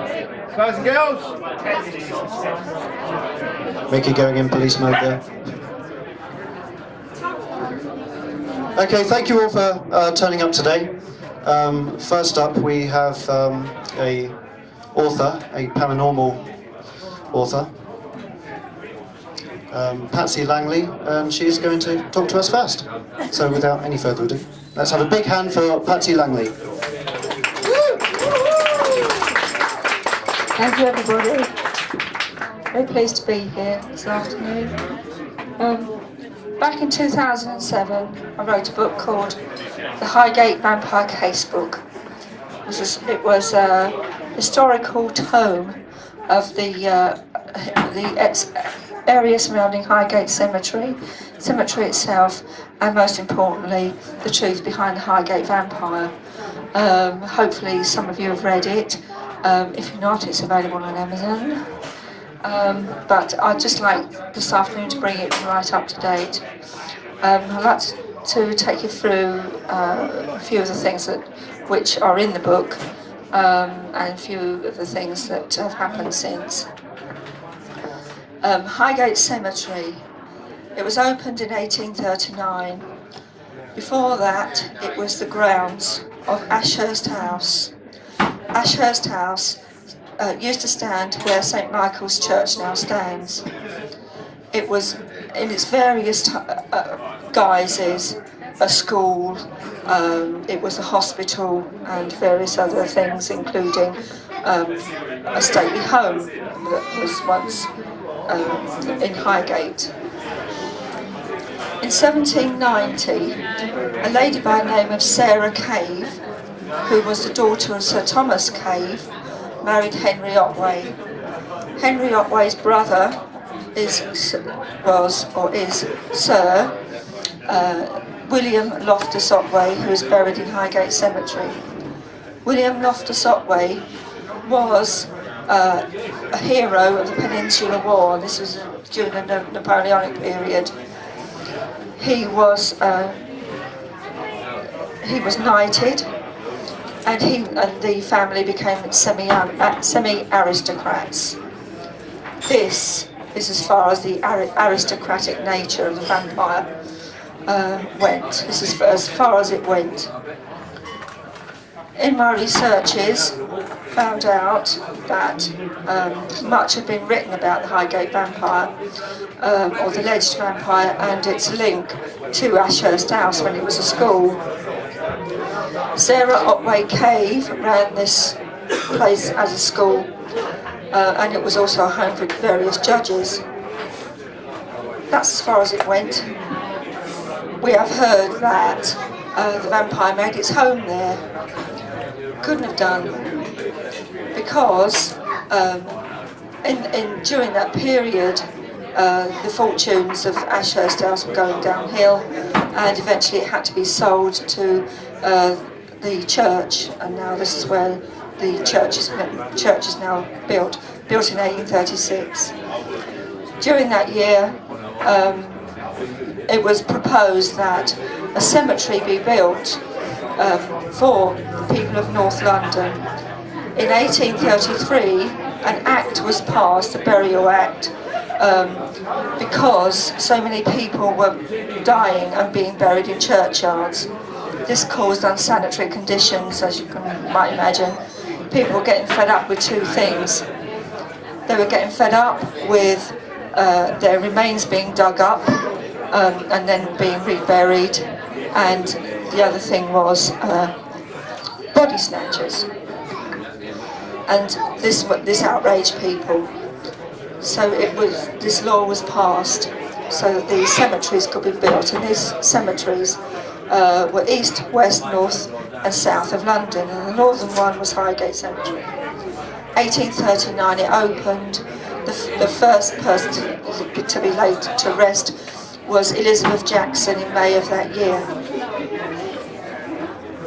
Guys and girls! Mickey going in police mode there. Okay, thank you all for turning up today. First up we have a paranormal author, Patsy Langley, and she's going to talk to us first. So without any further ado, let's have a big hand for Patsy Langley. Thank you, everybody. Very pleased to be here this afternoon. Back in 2007, I wrote a book called The Highgate Vampire Casebook. It was a historical tome of the area surrounding Highgate Cemetery itself, and most importantly, the truth behind the Highgate Vampire. Hopefully some of you have read it. If you're not, it's available on Amazon. But I'd just like this afternoon to bring it right up to date. I'd like to take you through a few of the things which are in the book, and a few of the things that have happened since. Highgate Cemetery. It was opened in 1839. Before that, it was the grounds of Ashurst House. Ashurst House used to stand where St Michael's Church now stands. It was, in its various guises, a school, it was a hospital and various other things, including a stately home that was once in Highgate. In 1790, a lady by the name of Sarah Cave, who was the daughter of Sir Thomas Cave, married Henry Otway. Henry Otway's brother is Sir William Loftus Otway, who is buried in Highgate Cemetery. William Loftus Otway was a hero of the Peninsular War. This was during the Napoleonic period. He was knighted, and the family became semi-aristocrats. This is as far as the aristocratic nature of the vampire went. This is as far as it went. In my researches, found out that much had been written about the Highgate Vampire, or the alleged vampire, and its link to Ashurst House when it was a school. Sarah Otway Cave ran this place as a school, and it was also a home for various judges. That's as far as it went. We have heard that the vampire made its home there. Couldn't have done, because during that period the fortunes of Ashurst House were going downhill, and eventually it had to be sold to the church, and now this is where the church is now built in 1836. During that year, it was proposed that a cemetery be built for the people of North London. In 1833, an act was passed, the Burial Act, because so many people were dying and being buried in churchyards. This caused unsanitary conditions, as you might imagine. People were getting fed up with two things. They were getting fed up with their remains being dug up and then being reburied, and the other thing was body snatchers. And this outraged people. So this law was passed so that these cemeteries could be built, and these cemeteries were east, west, north and south of London, and the northern one was Highgate Cemetery. 1839 it opened. The first person to be laid to rest was Elizabeth Jackson in May of that year.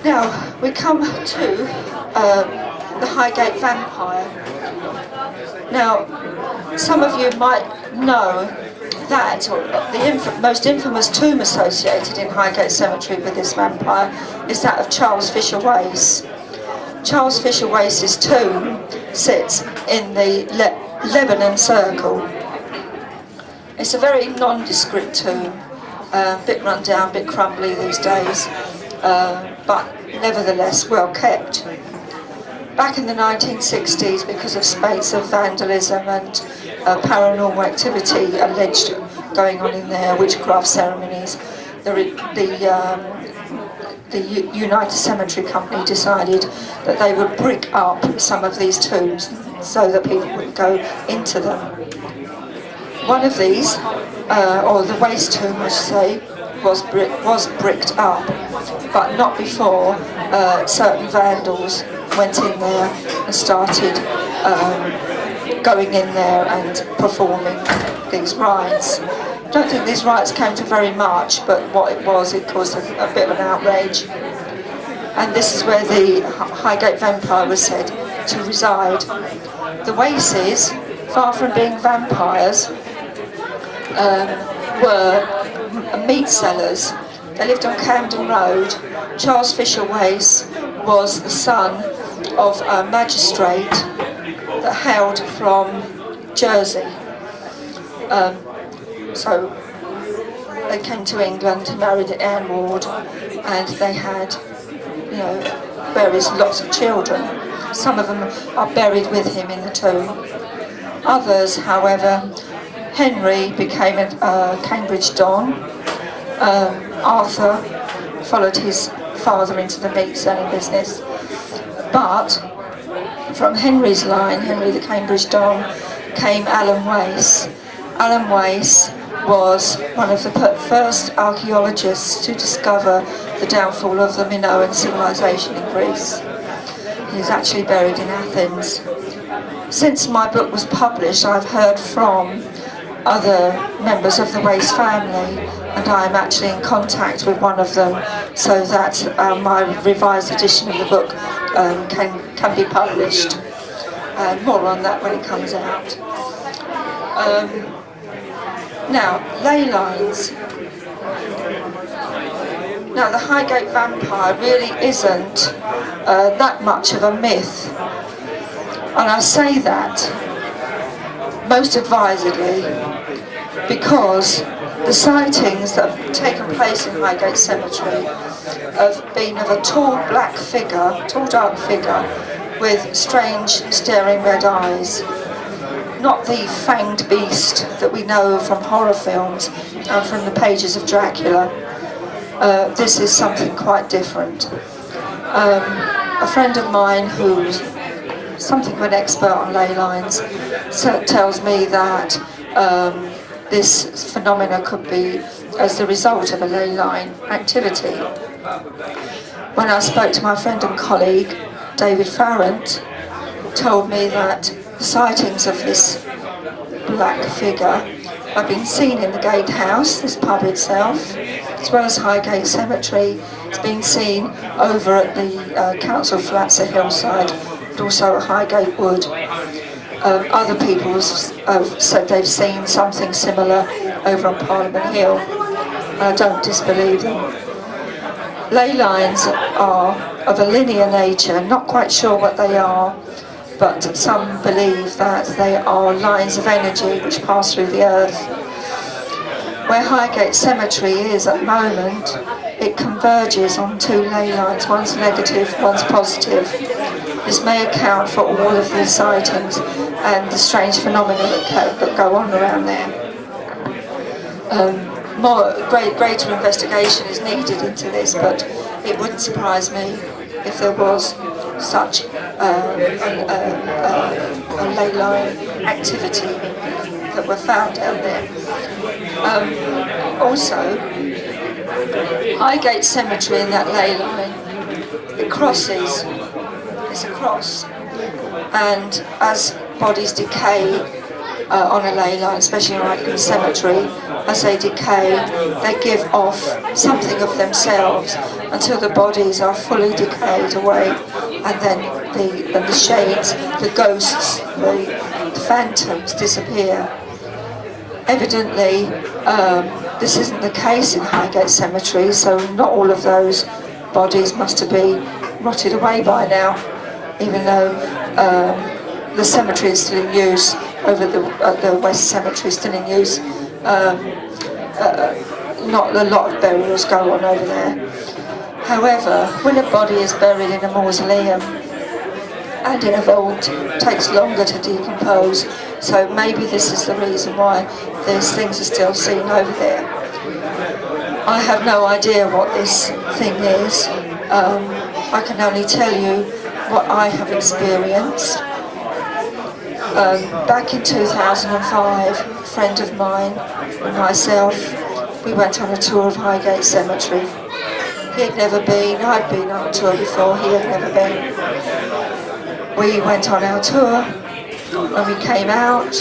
Now we come to the Highgate Vampire. Now some of you might know that the most infamous tomb associated in Highgate Cemetery with this vampire is that of Charles Fisher Wace. Charles Fisher Wace's tomb sits in the Lebanon Circle. It's a very nondescript tomb, a bit run down, a bit crumbly these days, but nevertheless well kept. Back in the 1960s, because of spate of vandalism and paranormal activity alleged going on in there, witchcraft ceremonies, the United Cemetery Company decided that they would brick up some of these tombs so that people wouldn't go into them. One of these, or the Wace tomb I should say, was bricked up, but not before certain vandals went in there and started going in there and performing these rites. I don't think these rites came to very much, but what it was, it caused a bit of an outrage. And this is where the Highgate Vampire was said to reside. The Waces, far from being vampires, were meat sellers. They lived on Camden Road. Charles Fisher Wace was the son of a magistrate that hailed from Jersey. So they came to England, married Anne Ward, and they had, you know, lots of children. Some of them are buried with him in the tomb. Others, however, Henry became a Cambridge Don. Arthur followed his father into the meat selling business. But from Henry's line, Henry the Cambridge Don, came Alan Wace. Alan Wace was one of the first archaeologists to discover the downfall of the Minoan civilization in Greece. He's actually buried in Athens. Since my book was published, I've heard from other members of the Wace family, and I'm actually in contact with one of them so that my revised edition of the book can be published. More on that when it comes out. Now, ley lines. Now, the Highgate Vampire really isn't that much of a myth. And I say that most advisedly because the sightings that have taken place in Highgate Cemetery have been of a tall dark figure with strange staring red eyes. Not the fanged beast that we know from horror films and from the pages of Dracula. This is something quite different. A friend of mine who's something of an expert on ley lines tells me that this phenomena could be as the result of a ley line activity. When I spoke to my friend and colleague, David Farrant, told me that the sightings of this black figure have been seen in the Gatehouse, this pub itself, as well as Highgate Cemetery. It's been seen over at the council flats at Hillside, and also at Highgate Wood. Other people have said they've seen something similar over on Parliament Hill. I don't disbelieve them. Ley lines are of a linear nature, not quite sure what they are, but some believe that they are lines of energy which pass through the earth. Where Highgate Cemetery is at the moment, it converges on two ley lines, one's negative, one's positive. This may account for all of the sightings and the strange phenomena that go on around there. Greater investigation is needed into this, but it wouldn't surprise me if there was such a ley line activity that were found down there. Also, Highgate Cemetery in that ley line, it crosses, it's a cross, and as bodies decay on a ley line, especially in Highgate Cemetery, as they decay, they give off something of themselves until the bodies are fully decayed away, and then the shades, the ghosts, the phantoms disappear. Evidently, this isn't the case in Highgate Cemetery, so not all of those bodies must have been rotted away by now. even though the cemetery is still in use, over the West Cemetery is still in use. Not a lot of burials go on over there. However, when a body is buried in a mausoleum and in a vault, it takes longer to decompose, so maybe this is the reason why these things are still seen over there. I have no idea what this thing is. I can only tell you what I have experienced. Back in 2005, a friend of mine and myself, we went on a tour of Highgate Cemetery. He had never been, I'd been on a tour before, he had never been. We went on our tour. When we came out,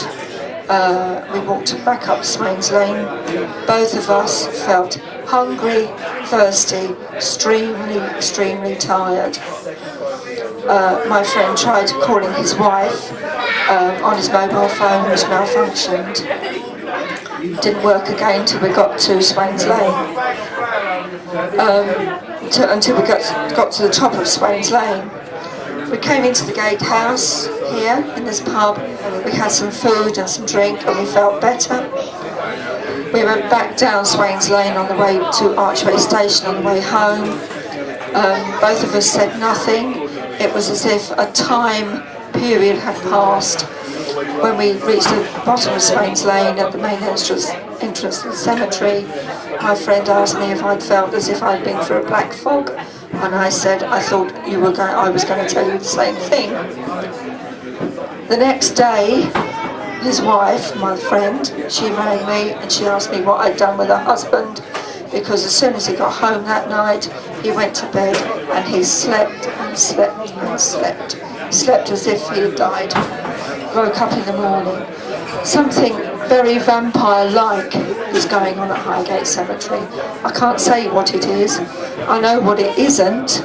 we walked back up Swains Lane. Both of us felt hungry, thirsty, extremely tired. My friend tried calling his wife on his mobile phone, which malfunctioned. Didn't work again until we got to Swains Lane. Until we got to the top of Swains Lane. We came into the Gatehouse here in this pub. We had some food and some drink and we felt better. We went back down Swains Lane on the way to Archway Station on the way home. Both of us said nothing. It was as if a time period had passed. When we reached the bottom of Swains Lane at the main entrance to the cemetery, my friend asked me if I'd felt as if I'd been through a black fog, and I said I thought I was going to tell you the same thing. The next day, his wife, my friend, she rang me and she asked me what I'd done with her husband, because as soon as he got home that night, he went to bed and he slept and slept and slept. Slept as if he had died. Woke up in the morning. Something very vampire-like is going on at Highgate Cemetery. I can't say what it is. I know what it isn't.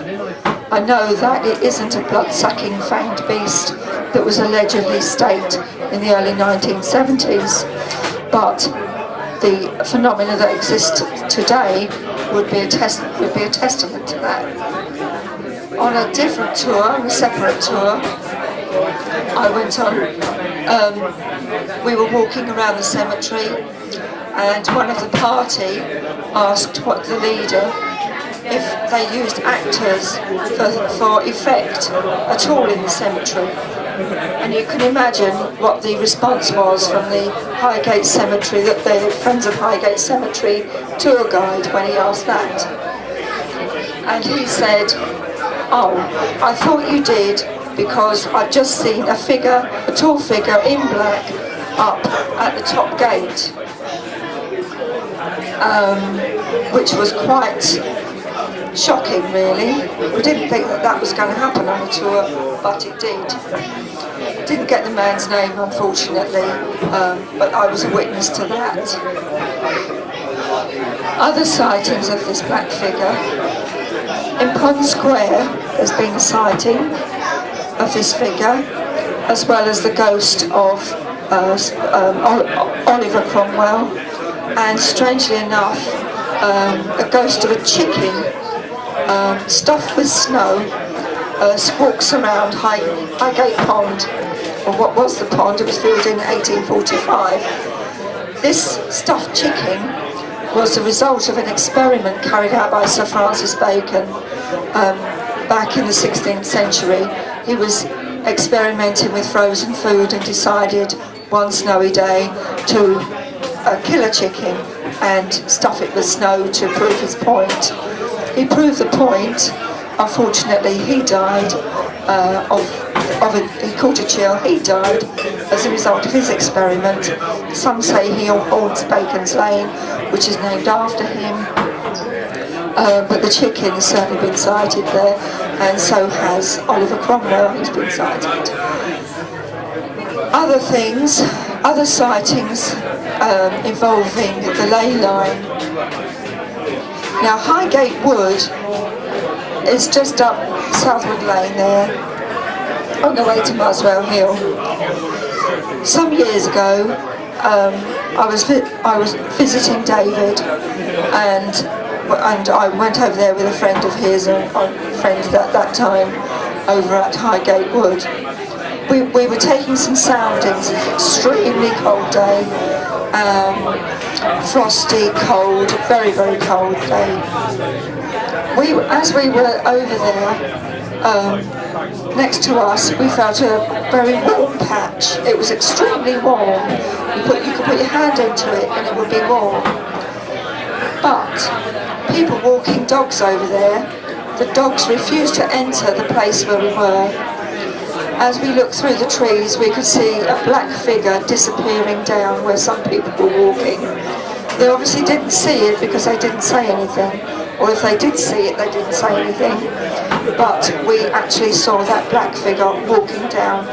I know that it isn't a blood-sucking fanged beast that was allegedly staked in the early 1970s. But the phenomena that exist today would be a testament to that. On a different tour, a separate tour, I went on, we were walking around the cemetery and one of the party asked what the leader if they used actors for effect at all in the cemetery. And you can imagine what the response was from the Highgate Cemetery, that the Friends of Highgate Cemetery tour guide, when he asked that. And he said, "Oh, I thought you did because I've just seen a figure, a tall figure in black up at the top gate," which was quite shocking, really. We didn't think that that was going to happen on the tour, but it did. Didn't get the man's name, unfortunately, but I was a witness to that. Other sightings of this black figure. In Pond Square, there's been a sighting of this figure, as well as the ghost of Oliver Cromwell, and strangely enough, a ghost of a chicken stuffed with snow walks around Highgate Pond, or what was the pond. It was filled in 1845. This stuffed chicken was the result of an experiment carried out by Sir Francis Bacon back in the 16th century. He was experimenting with frozen food and decided one snowy day to kill a chicken and stuff it with snow to prove his point. He proved the point. Unfortunately, he died he caught a chill. He died as a result of his experiment. Some say he haunts Bacon's Lane, which is named after him. But the chicken has certainly been sighted there, and so has Oliver Cromwell, who's been sighted. Other things, other sightings involving the ley line. Now, Highgate Wood is just up Southwood Lane there, on the way to Muswell Hill. Some years ago, I was visiting David, and I went over there with a friend of his, a friend at that time, over at Highgate Wood. We were taking some soundings. It was an extremely cold day, frosty, cold, very, very cold day. As we were over there, next to us, we felt a very warm patch. It was extremely warm. You could put your hand into it and it would be warm. But people walking dogs over there, the dogs refused to enter the place where we were. As we looked through the trees, we could see a black figure disappearing down where some people were walking. They obviously didn't see it because they didn't say anything, or if they did see it, they didn't say anything. But we actually saw that black figure walking down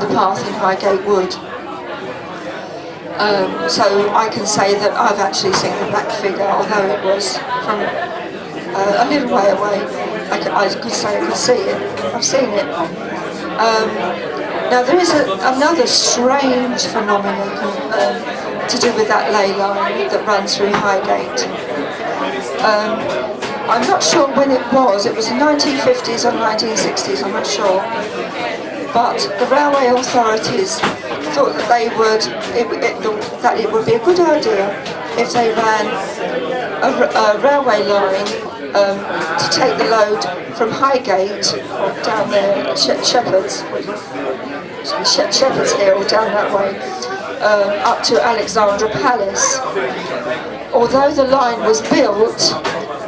the path in Highgate Wood. So I can say that I've actually seen the black figure, although it was from a little way away. I could say I could see it. I've seen it. Now there is another strange phenomenon to do with that ley line that runs through Highgate. I'm not sure when it was the 1950s or 1960s, I'm not sure. But the railway authorities thought that that it would be a good idea if they ran a railway line to take the load from Highgate, or down there at Shepherd's Hill, down that way, up to Alexandra Palace. Although the line was built,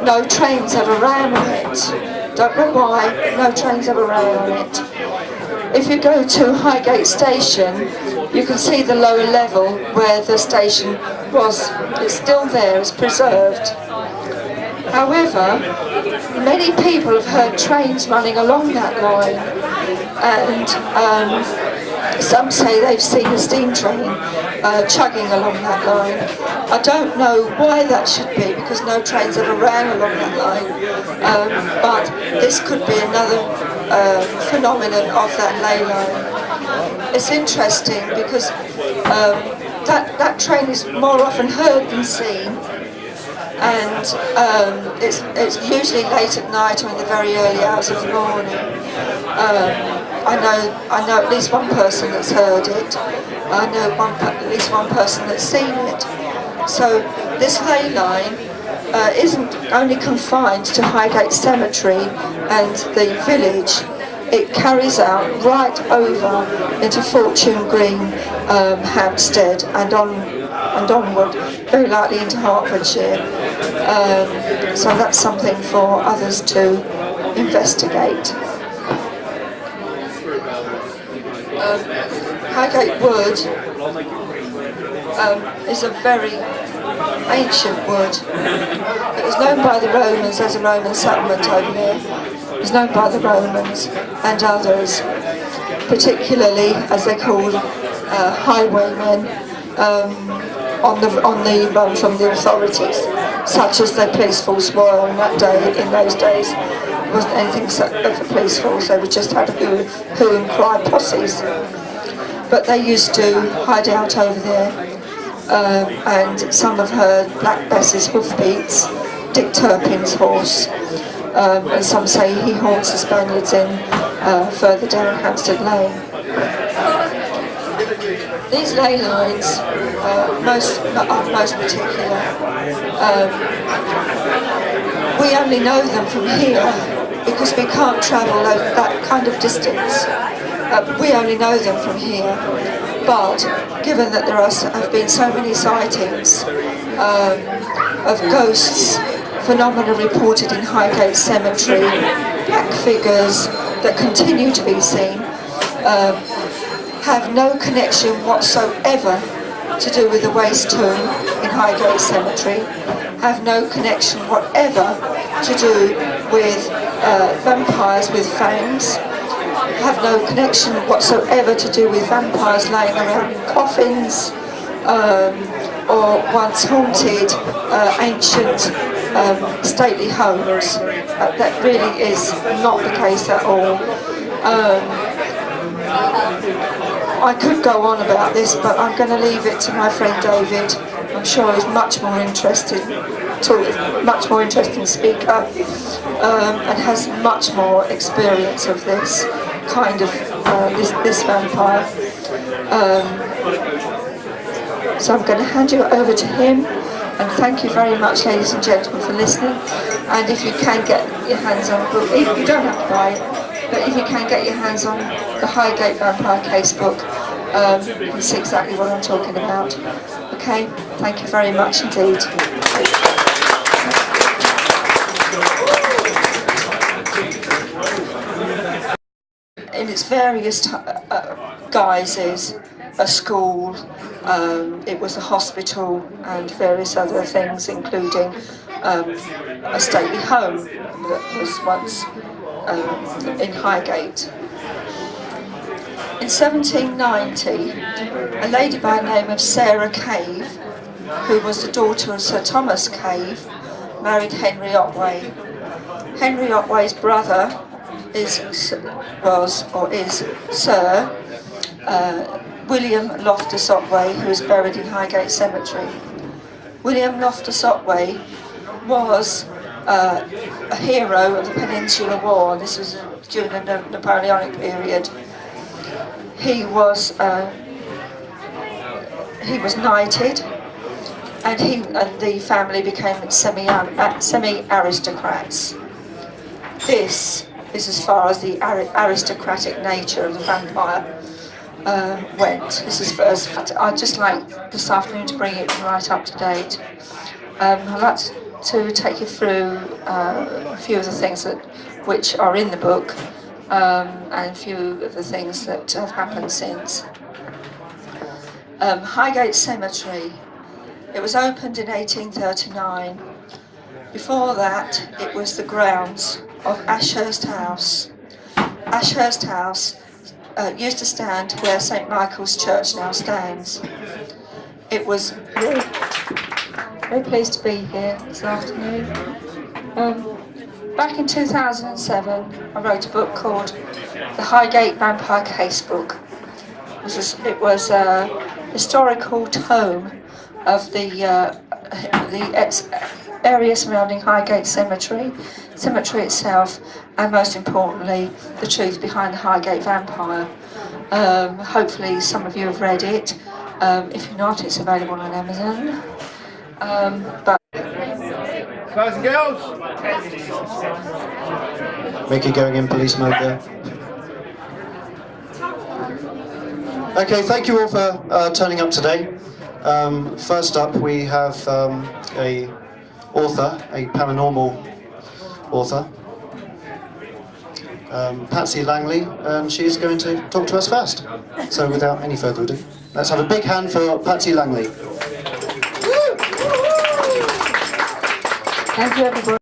no trains ever ran on it. Don't know why, no trains ever ran on it. If you go to Highgate Station, you can see the lower level where the station was. It's still there, it's preserved. However, many people have heard trains running along that line, and some say they've seen a steam train chugging along that line. I don't know why that should be, because no trains ever ran along that line, but this could be another phenomenon of that ley line. It's interesting because that train is more often heard than seen, and it's usually late at night or in the very early hours of the morning. I know at least one person that's heard it. I know at least one person that's seen it. So this ley line isn't only confined to Highgate Cemetery and the village. It carries out right over into Fortune Green, Hampstead, and onward, very likely into Hertfordshire. So that's something for others to investigate. Highgate Wood is a very ancient wood. It was known by the Romans as a Roman settlement over there. It was known by the Romans and others, particularly as they're called highwaymen, on the run from the authorities, such as the police force were on that day. In those days, it wasn't anything of a police force. They would just have hue and cry posses. But they used to hide out over there, and some have heard Black Bess's hoofbeats, Dick Turpin's horse, and some say he haunts the Spaniards in further down Hampstead Lane. These ley lines, most particular, we only know them from here because we can't travel that kind of distance. We only know them from here, but given that there have been so many sightings of ghosts, phenomena reported in Highgate Cemetery, black figures that continue to be seen, have no connection whatsoever to do with the waste tomb in Highgate Cemetery, have no connection whatever to do with vampires with fangs, have no connection whatsoever to do with vampires laying around in coffins, or once haunted ancient stately homes. That really is not the case at all. I could go on about this, but I'm going to leave it to my friend David. I'm sure he's much more interested much more interesting speaker, and has much more experience of this kind of this vampire. So I'm going to hand you over to him, and thank you very much, ladies and gentlemen, for listening. And if you can get your hands on the book, you don't have to buy it, but if you can get your hands on the Highgate Vampire Casebook, you can see exactly what I'm talking about. Okay, thank you very much indeed. In its various guises, a school, it was a hospital, and various other things, including a stately home that was once in Highgate. In 1790, a lady by the name of Sarah Cave, who was the daughter of Sir Thomas Cave, married Henry Otway. Henry Otway's brother is Sir William Loftus Otway, who is buried in Highgate Cemetery. William Loftus Otway was a hero of the Peninsular War. This was during the Napoleonic period. He was knighted, and the family became semi-aristocrats. This is as far as the aristocratic nature of the vampire went. This is first. I'd just like this afternoon to bring it right up to date. I'd like to take you through a few of the things which are in the book, and a few of the things that have happened since. Highgate Cemetery. It was opened in 1839. Before that, it was the grounds of Ashurst House. Ashurst House used to stand where St Michael's Church now stands. It was very pleased to be here this afternoon. Back in 2007, I wrote a book called The Highgate Vampire Casebook. It was a historical tome of the area surrounding Highgate Cemetery itself, and most importantly, the truth behind the Highgate Vampire. Hopefully some of you have read it. If you're not, it's available on Amazon. Guys and girls! Mickey going in police mode there. Okay, thank you all for turning up today. First up, we have a paranormal author, Patsy Langley, and she's going to talk to us first. So without any further ado, let's have a big hand for Patsy Langley. Thank you, everybody.